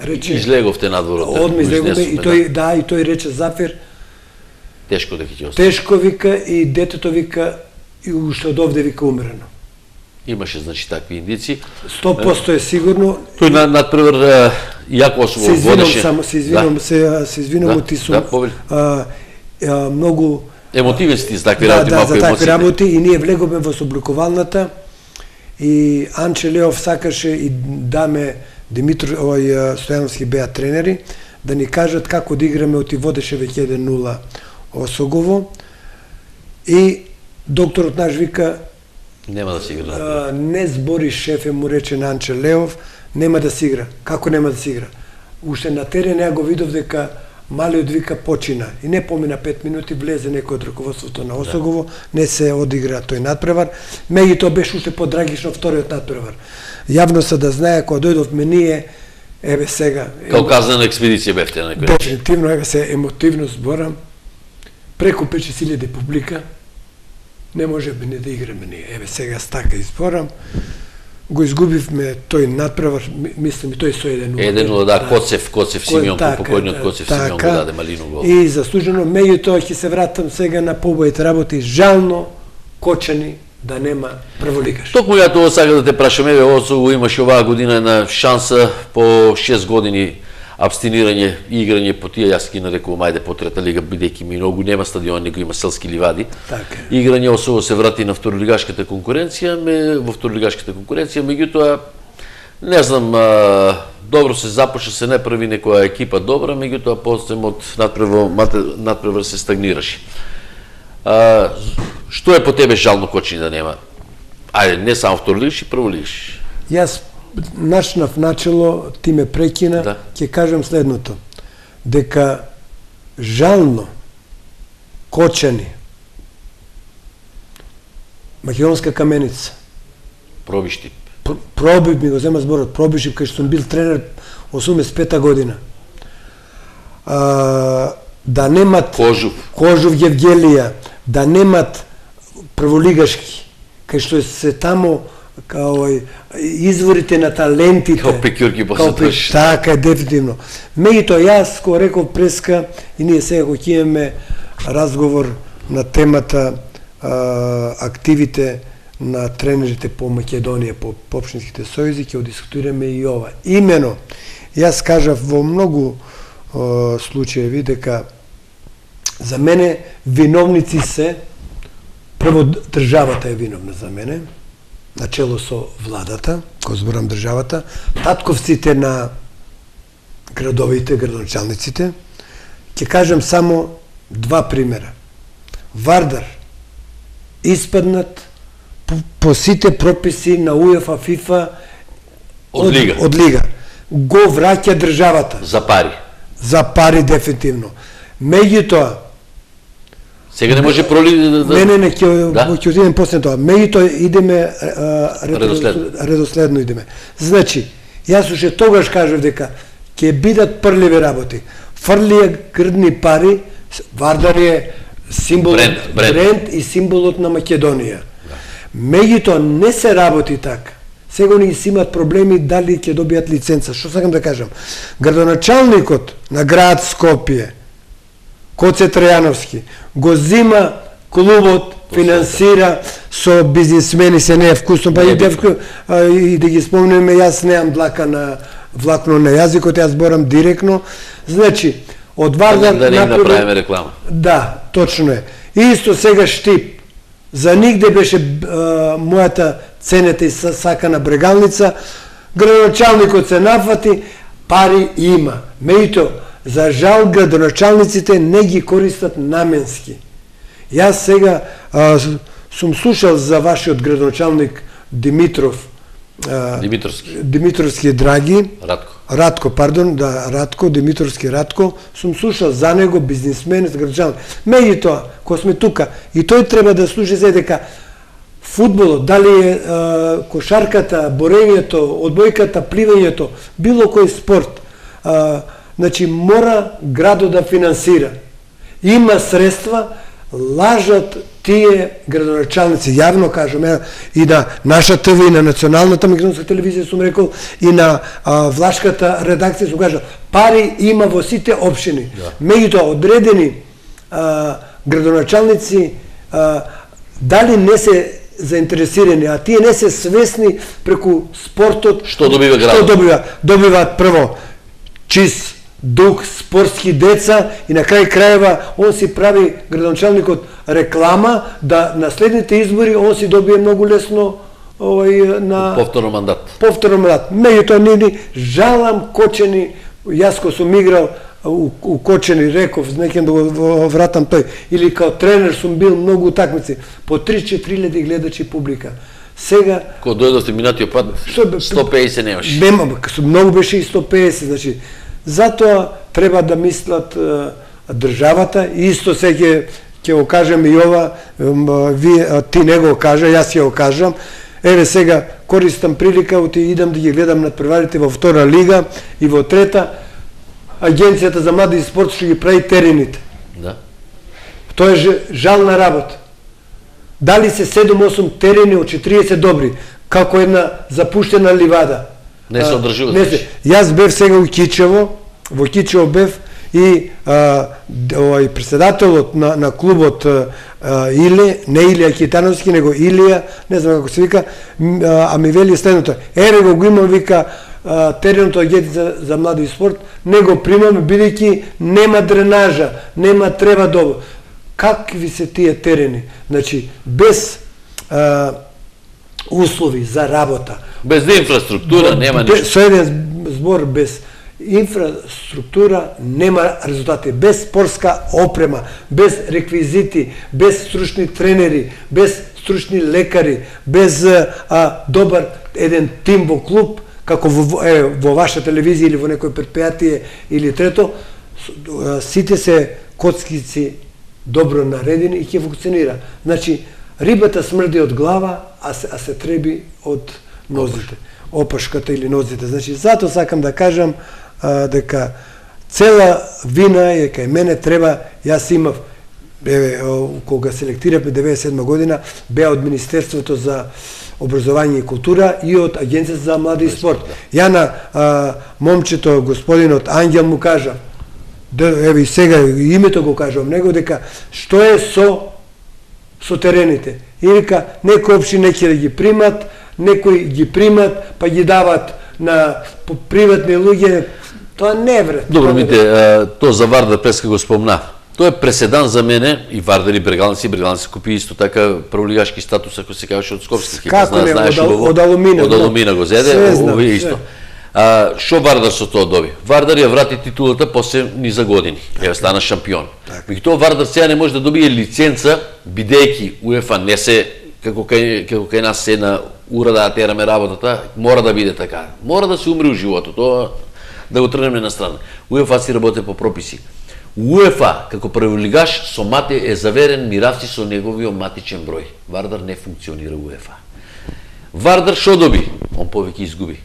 рече Излеговте надвор од одме излеговме и тој да. и тој рече Зафир Тешко дека ќе остане. тешко вика и детето вика и уште од овде вика умрено. Имаше значи такви индици. 100% е сигурно. Тој надпревар јако Осогово Се извинувам водеше. само, се извинувам, се извинувам, Да, ти сум да, повели. многу Емотивен сте за такви работи, малку за такви емоциите. работи и ние влеговме во собликувалната и Анче Леов сакаше и Даме Стојановски беа тренери да ни кажат како да играме, оти водеше веќе 1-0 Осогово и докторот наш вика Нема да се игра. не збори шефе, му рече на Анче Леов, нема да се игра. Како нема да се игра? Уште на терен ја го видов дека малиот вика почина и не помина 5 минути, влезе некој од раководството на Осогово, не се одигра тој надпревар. Меѓутоа беше уште подрагично вториот надпревар. Јавно се да знае кога дојдовме ние, еве сега. Као казана експедиција бевте на некој. Дефинитивно, еве се емотивно зборам. Преку 5.000 публика, не можеме не да играме ние. Еве сега стака изборам. Го изгубивме тој надпревар, мислам и тој со 1-0. 1-0, да, Коцев Симеон, покојниот Коцев Симеон го даде малину гол. И заслужено, меѓутоа ќе се вратам сега на побоите работи. Жално Кочани да нема прволигаш. Токму ја тоа сакам да те прашам, еве Осогово имаше оваа година една шанса по 6 години абстинирање и играње по тие, јас ги нарекувам ајде по трета лига, бидејќи ми многу нема стадион, него има селски ливади. Така. Играње Осогово се врати на второлигашката конкуренција, во второлигашката конкуренција, меѓутоа не знам, добро се започна, се не прави некоја екипа добра, меѓутоа после од надпревар се стагнираше. Што е по тебе жално Кочани да нема? Ајде, не само второлигаш и прволигаш. Јас начнав начело, ти ме прекина, Да. ќе кажам следното. Дека жално Кочани, Македонска каменица, Пробишти. Пробив ми го зема зборот, Пробишив, кај што сум бил тренер 85-та година. Да немат Кожув Евгелија, да немат прволигашки, кај што се тамо као изворите на талентите. Као пекјурки посетуваш. Така е, дефинитивно. Меѓутоа, јас, кога реков преска, и ние сега кога ќе имаме разговор на темата активите на тренерите по Македонија, по општинските сојузи, ќе дискутираме и ова. Имено, јас кажав во многу случаеви дека за мене виновници се, прво државата е виновна за мене, начело со владата, кога зборам државата, татковците на градовите, градоначалниците. Ќе кажам само два примера. Вардар испаднат по сите прописи на УЕФА, ФИФА од лига. Го враќа државата. За пари. За пари дефинитивно. Меѓутоа, сега не може пролига да... Не, ќе отидем после тоа. Меѓутоа идеме редоследно идеме. Значи, јас уште тогаш кажав дека ќе бидат прливи работи. Фрлија грдни пари, Вардар е символот, бренд и символот на Македонија. Меѓутоа не се работи така. Сега они си имат проблеми дали ќе добијат лиценца. Што сакам да кажам? Градоначалникот на град Скопје, Коце Тројановски, го зима клубот, финансира со бизнисмени, се не е вкусно, па и да ги спомнеме, јас немам влакно на јазикот, јас борам директно. Значи, од Вардар да не направиме реклама. Да, точно е. Исто сега Штип. За нигде беше мојата ценета и сакана Брегалница. Градоначалникот се нафати, пари има. Меѓутоа, за жал градоначалниците не ги користат наменски. Јас сега сум слушал за вашиот градоначалник Димитров, Димитровски Драги, Радко, Димитровски Радко, сум слушал за него, бизнисмен, градоначалник. Меѓутоа, кога сме тука, и тој треба да слуша за дека фудбалот, дали е кошарката, борењето, одбојката, пливањето, било кој спорт, значи мора градот да финансира. Има средства, лажат тие градоначалници, јавно кажам, и на наша ТВ, и на националната македонска телевизија сум рекол, и на влашката редакција сум кажал, пари има во сите општини. Меѓутоа, одредени градоначалници дали не се заинтересирани, а тие не се свесни преку спортот. Што добива градот? Добиваат прво чист дух, спортски деца и на крај крајева он си прави градоначалникот реклама да на следните избори он си добие многу лесно на повторно мандат. Меѓутоа ни жалам Кочени, јас кога сум играл у Кочени, реков, некем да го вратам тој, или као тренер сум бил многу утакмици, по 3-4 гледачи публика. Сега кога дојдовте минатиот пат 150 немаше. Нема, многу беше и 150, значи затоа треба да мислат државата, и исто се ќе го кажем и ова, ти не го кажа, јас ќе го кажам. Еве сега користам прилика, идам да ги гледам надпреварите во втора лига и во трета. Агенцијата за млади и спорт што ги прави терените. Да. Тоа е жална работа. Дали се 7-8 терени од 40 добри, како една запуштена ливада. Не се одржува. Јас бев сега во Кичево бев и председателот на клубот не Илија Китановски, него Илија, не знам како се вика, а ми вели следното. Го имам, вика, теренот агенција за млади и спорт, не го примаме, бидејќи нема дренажа, нема треба добро. Какви се тие терени? Значи, без услови за работа. Без инфраструктура нема ништо. Со еден збор, без инфраструктура нема резултати. Без спортска опрема, без реквизити, без стручни тренери, без стручни лекари, без добар еден тим во клуб, како во ваша телевизија или во некој предпријатие или трето, сите се коцкици добро наредени и ќе функционира. Значи, рибата смрди од глава, а се треби од нозите. Опашката или нозите. Значи, затоа сакам да кажам дека цела вина е кај мене, треба, јас имав, кога селектиравме 97 година, беа од Министерството за образование и култура и од Агенцијата за млади и спорт. Ја на момчето, господинот Ангел му кажа, еве и сега името го кажувам него, дека што е со терените. И вика, некои општини ќе да ги примат, некои ги примат, па ги дават на приватни луѓе. Тоа не е вред. Добро, мите, тоа за Вардар преска го спомна. Тоа е преседан за мене, и Вардар и Брегалници купи исто така прволигашки статус, ако се кажеше од Скопски. Како не, од Алумина. Од Алумина го зеде, овие исто. Шо Вардар со тоа доби? Вардар ја врати титулата после низа години. Ја стана шампион. Меѓутоа Вардар сега не може да добие лиценца, бидејќи УЕФА не се како кај нас се на ура да тераме работата, мора да биде така. Мора да се умре у животот, тоа да го тргнеме на страна. УЕФА си работи по прописи. УЕФА како прволигаш со Мате е заверен миравци со неговиот матичен број. Вардар не функционира УЕФА. Вардар шо доби? Он повеќе изгуби.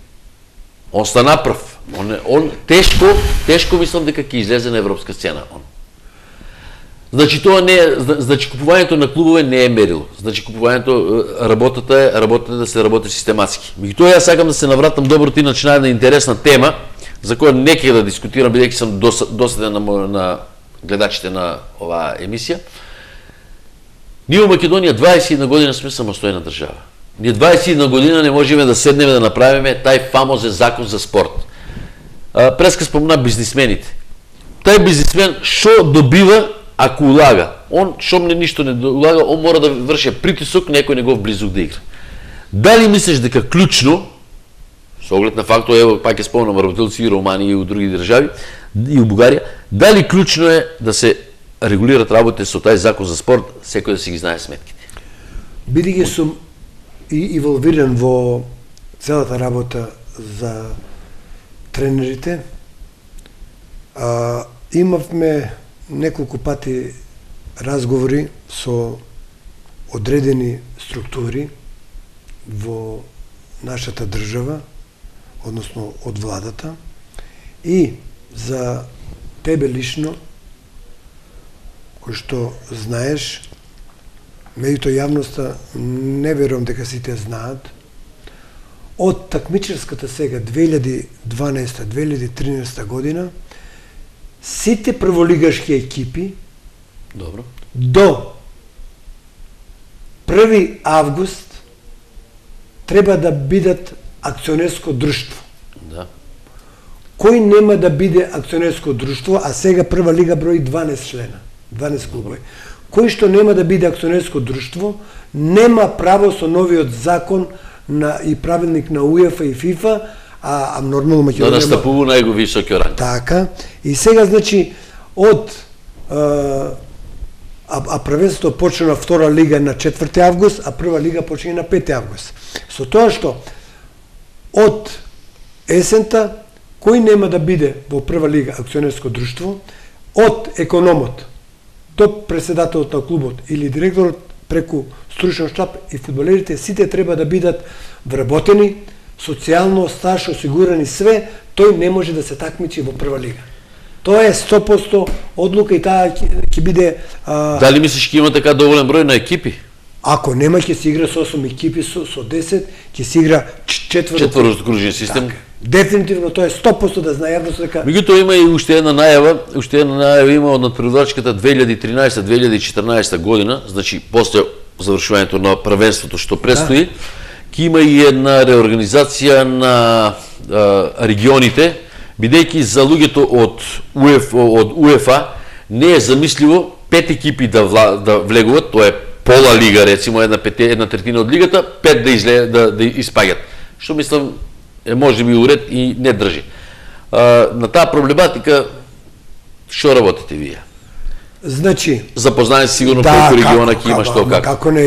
Он стана прв. Он тешко мислам дека ќе излезе на европска сцена. Значи тоа не е, значи купувањето на клубове не е мерило. Значи купувањето работата е да се работи систематски. Меѓутоа јас сакам да се навратам доброто иначе на една интересна тема за која не ќе да дискутирам бидејќи сум доседен на гледачите на оваа емисија. Ние во Македонија 21 година сме самостојна држава. Ние 21 година не можеме да седнеме да направиме тај фамозен закон за спорт. Преска спомна бизнисмените. Тај бизнисмен што добива ако улага? Он што ништо не улага, он мора да врши притисок некој негов близок да игра. Дали мислиш дека клучно, со оглед на фактот, ево пак ќе спомнам работилци и Романија и у други држави и у Бугарија, дали клучно е да се регулират работите со тај закон за спорт, секој да си ги знае сметките? Бидејќи сум и инволвиран во целата работа за тренерите, имавме неколку пати разговори со одредени структури во нашата држава, односно од владата, и за тебе лично, кој што знаеш, меѓутоа јавноста не верувам дека сите знаат, од такмичарската сега 2012-2013 година, сите прволигашки екипи Добро. до 1 август треба да бидат акционерско друштво. Да. Кој нема да биде акционерско друштво, а сега прва лига брои 12 члена, 12 клубови. Кој што нема да биде акционерско друштво, нема право со новиот закон и правилник на УЕФА и ФИФА, а нормално Македонија да настапува највисоки ранг. Така. И сега, значи, првенството почна на втора лига на 4 август, а прва лига почне на 5 август. Со тоа што од есента, кој нема да биде во прва лига акционерско друштво, од економот до председателот на клубот или директорот преку стручен штаб и фудбалерите, сите треба да бидат вработени, социјално, стаж, осигурани све, тој не може да се такмичи во прва лига. Тоа е 100% одлука и таа ќе биде... Дали мислиш ќе има така доволен број на екипи? Ако нема, ќе се игра со 8 екипи, со 10, ќе се игра четворокружен систем. Так. Дефинитивно тоа е 100% да знае јавност дека... Меѓутоа има и уште една најава има од надпреварачката 2013-2014 година, значи после завршувањето на првенството што предстои, ќе има и една реорганизација на регионите, бидејќи за луѓето од УЕФА не е замисливо 5 екипи да влегуват, тоа е пола лига, рецимо една третина од лигата, 5 да испаѓат. Што мислам е можеби уред и не држи. На таа проблематика што работите вие? Значи, запознаете сигурно колку региона ќе има што како. Како не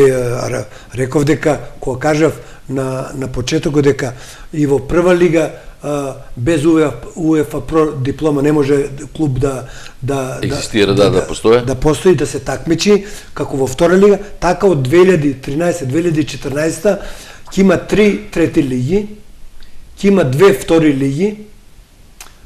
реков дека кога кажав на почетокот дека и во прва лига без УЕФА про диплома не може клуб да екзистира, да постои. Да постои, да се такмичи, како во втора лига, така од 2013-2014 ќе има 3 трети лиги, ќе има 2 втори лиги.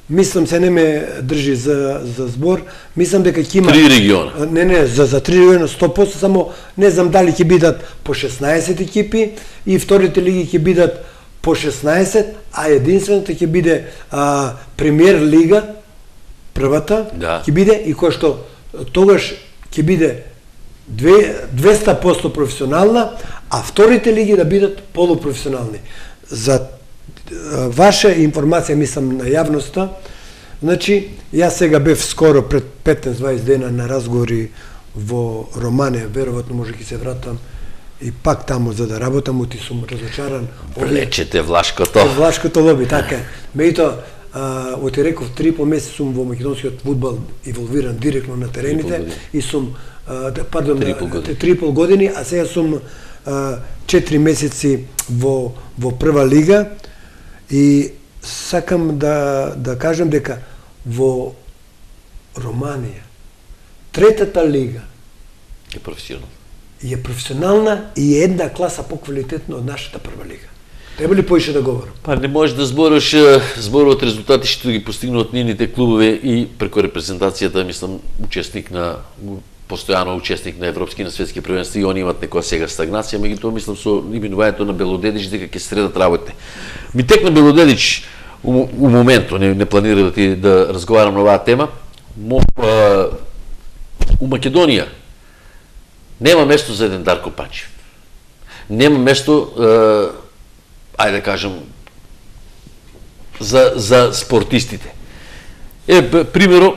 Мислам се не ме држи за збор, мислам дека ќе има 3 региона. Не, за 3 региона 100%, само не знам дали ќе бидат по 16 екипи и вторите лиги ќе бидат по 16, а единствената ќе биде премиер лига, првата, ќе биде и кој што тогаш ќе биде 200% професионална, а вторите лиги да бидат полупрофесионални. За ваша информација, мислам, на јавноста, значи, јас сега бев скоро пред 15-20 дена на разговори во Романија, веројатно може ќе се вратам и пак таму за да работам, ути сум разочаран. Влечете Влашкото. Влашкото лоби, така е. Меѓутоа, оти реков, 3,5 месеци сум во македонскиот фудбал инволвиран директно на терените и сум, 3,5 години, а сега сум 4 месеци во прва лига и сакам да кажам дека во Романија третата лига е професионална и една класа поквалитетна од нашата прва лига. Треба ли поише да говорам? Па не можеш да зборуват резултати што ги постигнуваат нивните клубове и преку репрезентацијата, мислам, учесник на постојано учесник на европски и на светски првенства и они имат некоја сега стагнација, меѓутоа мислам со именувањето на Белодедич дека ќе средат работите. Ми текна Белодедич у моментот, не планирам да разговарам на оваа тема, у Македонија нема место за еден Дарко Панчев. Нема место, ајде да кажем, за спортистите. Примеро,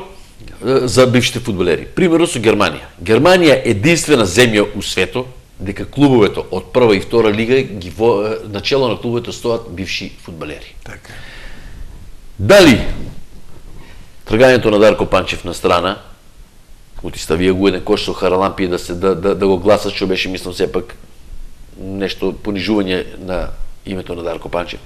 за бившите фудбалери. Примеро со Германија. Германија е единствена земја у свето дека клубовето од прва и втора лига начело на клубовето стоат бивши фудбалери. Така. Дали тргањето на Дарко Панчев на страна, отиставија го еден кош со Харалампи да го гласат, што беше, мислам, сепак нешто понижување на името на Дарко Панчев.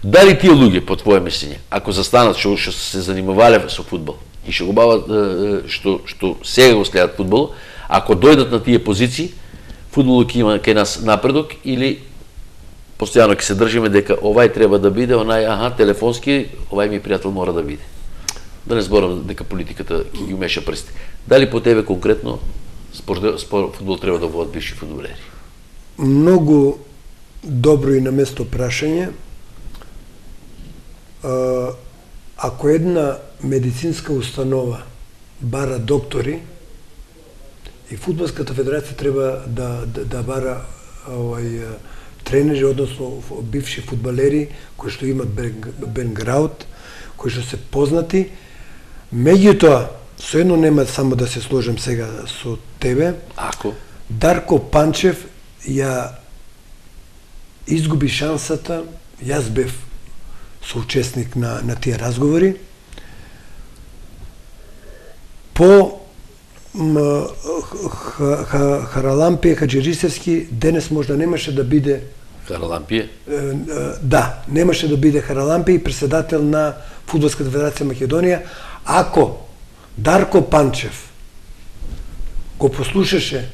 Дали тие луѓе, по твое мислење, ако застанат што се занимавале со фудбал и што го бават, што сега го следат фудбал, ако дојдат на тие позиции, фудбалот ќе има кај нас напредок или постојано ќе се држиме дека овај треба да биде, онај, телефонски, овај ми пријател мора да биде. Да не зборам дека политиката ќе ги умеша прсти. Дали по тебе конкретно фудбал треба да водат бивши фудбалери? Многу добро и на место прашање. Ако една медицинска установа бара доктори, и фудбалската федерација треба да бара тренери, односно бивши фудбалери кои што имат бекграунд, кои што се познати. Меѓутоа, со едно нема само да се сложам сега со тебе. Ако? Дарко Панчев ја изгуби шансата, јас бев соучесник на тие разговори. По Харалампие Хаджирисевски денес можда немаше да биде Харалампие? Да, немаше да биде Харалампие и председател на Фудбалската федерација Македонија, ако Дарко Панчев го послушаше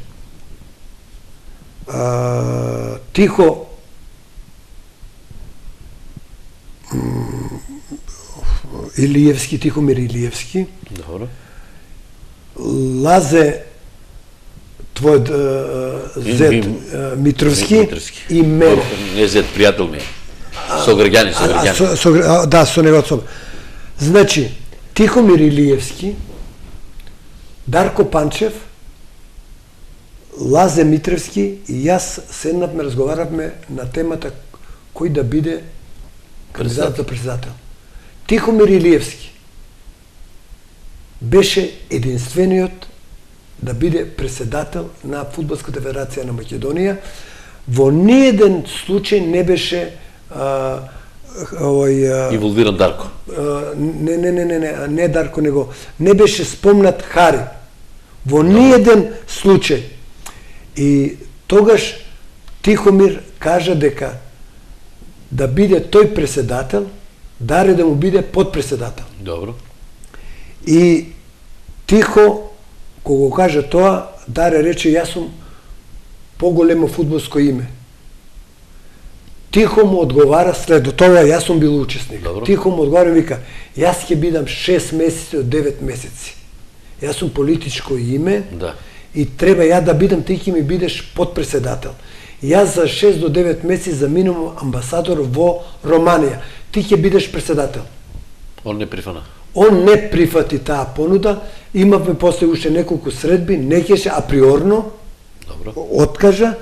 тихо Илиевски, Тихомир Илиевски, добро, Лазе твојот зет Митровски и мене. Не зет, пријател ми. Сограѓани. Да, со неговата соба. Значи, Тихомир Илиевски, Дарко Панчев, Лазе Митровски и јас седнавме, разговаравме на темата кој да биде кандидат за председател. Тихомир Илиевски беше единствениот да биде председател на Фудбалската федерација на Македонија. Во ниеден случај не беше инволвиран Дарко. Не Дарко, него не беше спомнат Хари. Во ниеден случај. И тогаш Тихомир кажа дека да биде тој председател, Даре да му биде подпредседател. Добро. И тихо, кога го кажа тоа, Даре рече, јас сум поголемо фудбалско име. Тихо му одговара след тоа, јас сум бил учесник. Добро. Тихо му одговара, вика, јас ќе бидам 6 месеци од 9 месеци. Јас сум политичко име, да, и треба ја да бидам, ти ќе ми бидеш подпредседател. Јас за 6 до 9 месеци заминувам амбасадор во Романија. Ти ќе бидеш председател. Он не прифана. Он не прифати таа понуда. Имавме после уште неколку средби, не кеше априорно. Добро. Откажа.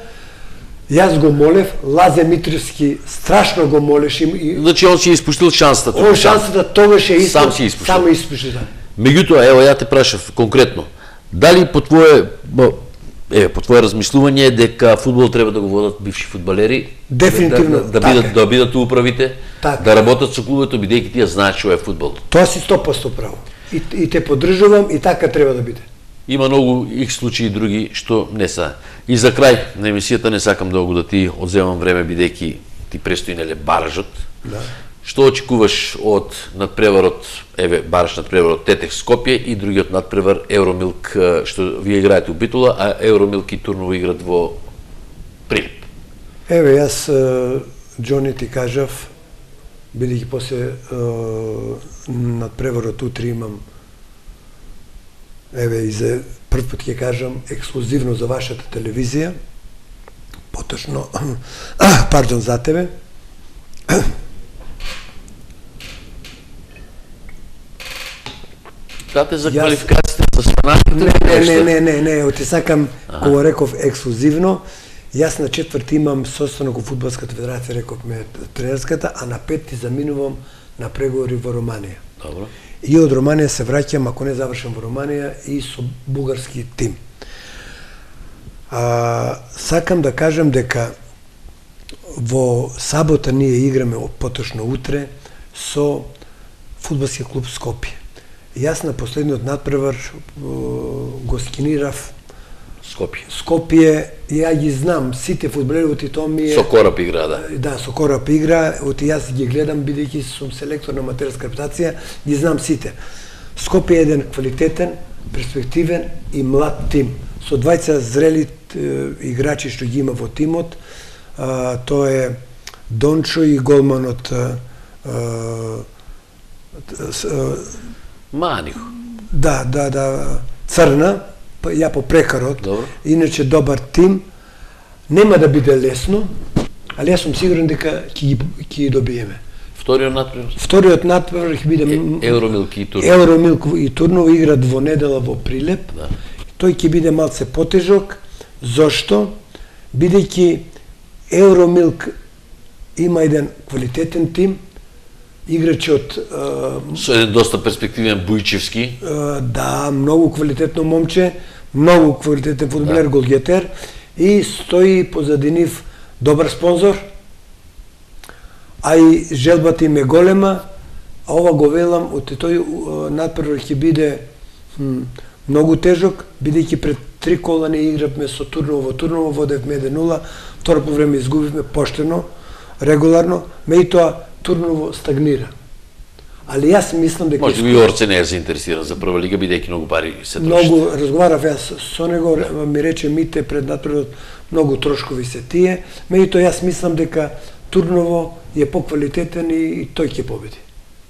Јас го молев, Лазе Митровски страшно го молеше. Значи он си испуштил шансата. Он шансата тогаш е сам си испуштил. Само испуштил. Меѓутоа, ево ја те прашав конкретно. Дали по твое размислување дека фудбал треба да го водат бивши фудбалери? Дефинитивно. Да бидат управите, така, да работат со клубото, бидејќи тие знаат што е фудбал. Тоа си 100% право. И те поддржувам и така треба да биде. Има многу случаи други што не са. И за крај на емисијата не сакам долго да ти одземам време, бидејќи ти престои неле баражот. Да. Што очекуваш од надпреварот, бараш надпреварот Тетех Скопје и другиот надпревар Евромилк, што вие играете у Битола, а Евромилк и Турново играт во Прилеп? Јас, Џони, ти кажав, бидејќи после надпреварот утре имам еве и за прв пат ќе кажам ексклузивно за вашата телевизија, поточно, пардон, за тебе. Дате за квалификациите за станатите? Не, оти сакам, кога реков ексклузивно, јас на 4 имам состанок во Фудбалската федерација, рековме тренерската, а на 5 заминувам на преговори во Романија. Добро. И од Романија се враќам, ако не завршам во Романија, и со бугарски тим. Сакам да кажам дека во сабота ние играме поточно утре со фудбалски клуб Скопје. Јас на последниот надпревар го скинирав Скопје, ја ги знам сите фудбалери, оти тоа ми е... Со Корап игра, да. Да, со Корап игра, оти јас ги гледам, бидејќи сум селектор на аматерска репутација, ги знам сите. Скопје е еден квалитетен, перспективен и млад тим, со двајца зрели играчи што ги има во тимот. Тоа е Дончо и голманот Манихо. Да, Црна, ја по прекарот. Добро. Иначе добар тим. Нема да биде лесно, али јас сум сигурен дека ќе ги добиеме. Вториот надпревар ќе биде Евромилки и Турново. Евромилки и Турново играат во недела во Прилеп. Да. Тој ќе биде малце потежок. Зошто? Бидејќи Евромилк има еден квалитетен тим, играчи од... Со еден доста перспективен Бујчевски. Да, многу квалитетно момче, многу квалитетен фудбалер, да. Голгетер, и стои позади нив добар спонзор, а и желбата им е голема, а ова го велам, од тој надпревар ќе биде многу тежок, бидејќи пред 3 кола не игравме со Турново, во Турново водевме 1-0, второ по време изгубивме поштено, регуларно, меѓутоа Турново стагнира. Али јас мислам дека... Може би Орце не е заинтересиран за прва лига, бидејќи многу пари се трошат. Многу разговарав јас со него, ми рече Мите пред надпреварот многу трошкови се тие, меѓутоа јас мислам дека Турново е поквалитетен и тој ќе победи.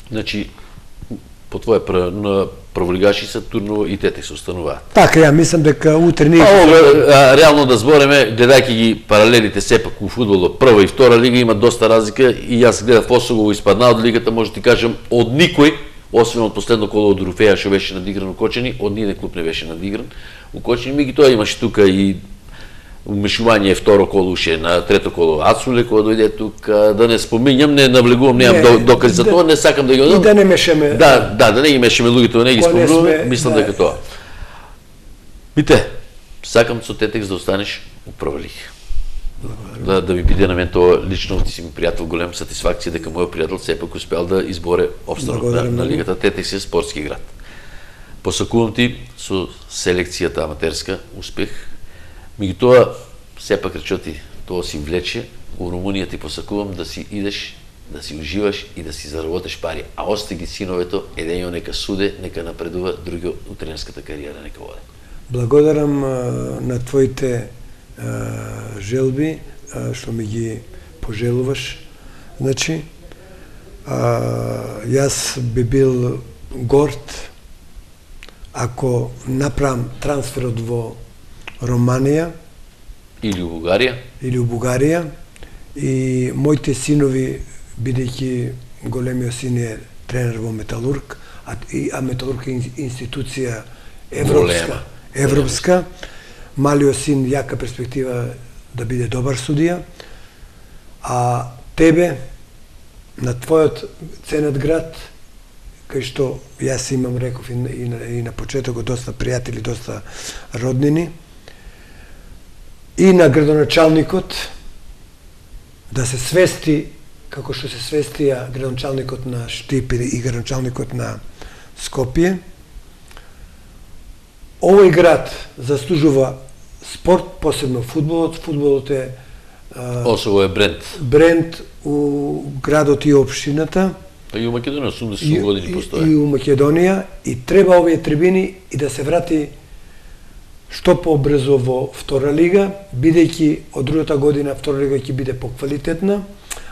Значи, по твое прволигаши се Турново и Тетек се остануваат. Така, ја мислам дека утре ние... Реално да збореме, гледајќи ги паралелите сепак у фудбалот, прва и втора лига има доста разлика и јас гледав Осогово испадна од лигата, може ти кажам, од никој, освен од последно коло од Руфеја што беше надигран у Кочани, од ниеден клуб не беше надигран у Кочани, меѓутоа имаше тука и умешување второ коло уше на трето коло Ацуле кога дојде тука, да не споминјам, не навлегувам, немам докази за тоа, не сакам да ги одам. И да не мешаме. Да не ги мешаме луѓето, не ги спомнуваме, мислам дека тоа. Мите, сакам со Тетек да останеш у прва лига. Да ми биде на мен тоа лично, ти си ми пријател, голема сатисфакција дека мојот пријател сепак успел да изборе опстанок на лигата. Тетек се спортски град. Посакувам ти со селекцијата аматерска успех. Меѓутоа, сепак речо ти, тоа си влече, у Румунија ти посакувам да си идеш, да си уживаш и да си заработиш пари, а остаги синовето, едењо нека суде, нека напредува, други у тренерската кариера нека воде. Благодарам на твоите желби, што ми ги пожелуваш. Значи, јас би бил горд ако направам трансферот во Романија или у Бугарија и моите синови, бидејќи големиот син е тренер во Металург, а Металург е институција европска, малиот син јака перспектива да биде добар судија, а тебе на твојот ценет град, кај што јас имам, реков и на почетокот, доста пријатели, доста роднини, и на градоначалникот да се свести, како што се свестија градоначалникот на Штип и градоначалникот на Скопје. Овој град заслужува спорт, посебно фудбалот. Фудбалот е Осово е бренд. Бренд у градот и општината. И у Македонија 80 години постоја. И у Македонија, и треба овие трибини и да се врати што побрзо во втора лига, бидејќи од другата година втора лига ќе биде поквалитетна,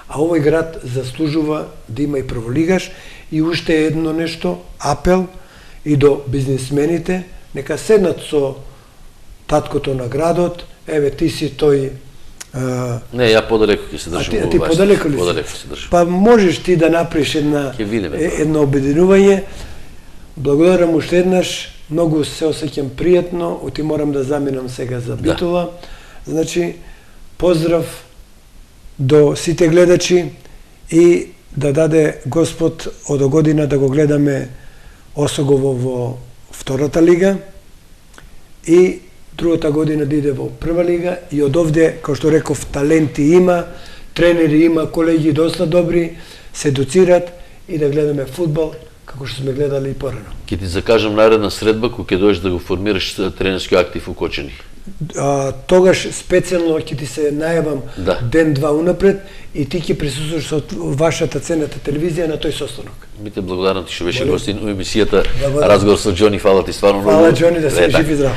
а овој град заслужува да има и прволигаш. И уште едно нешто, апел и до бизнисмените, нека седнат со таткото на градот, еве ти си тој. Не, ја подалеку ќе се држам. А ти подалеку ли си? Подалеку се држам. Па можеш ти да направиш едно обединување. Благодарам уште еднаш, многу се осеќам пријатно, оти морам да заминам сега за Битола. Значи, поздрав до сите гледачи и да даде Господ од година да го гледаме Осогово во втората лига и другата година да иде во прва лига и од овде, како што реков, таленти има, тренери има, колеги доста добри, се едуцират и да гледаме фудбал како што сме гледали и порано. Ќе ти закажам наредна средба кога ќе дојдеш да го формираш тренерски актив у Кочани. Тогаш специјално ќе ти се најавам ден-два унапред и ти ќе присуствуваш со вашата ценета телевизија на тој состанок. Мите благодарам ти што беше гостин у емисијата Разговор со Џони, фала ти стварно многу. Фала Џони, да се жив и здрав.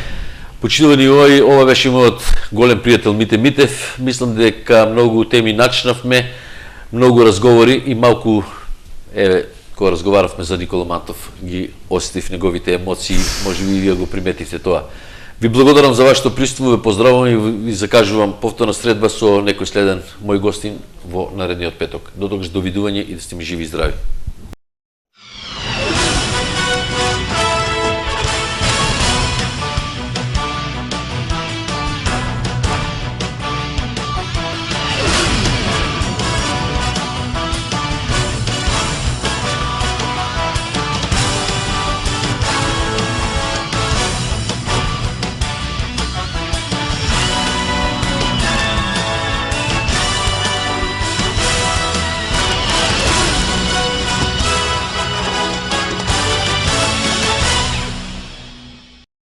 Почитувани ова беше мојот голем пријател Мите Митев. Мислам дека многу теми начнавме, многу разговори и малку кога разговаравме за Никола Мантов, ги осетив неговите емоции, можеби и вие го приметивте тоа. Ви благодарам за вашето присуство, ве поздравувам и ви закажувам повторна средба со некој следен мој гостин во наредниот петок. До тогаш довидување и да сте ми живи и здрави.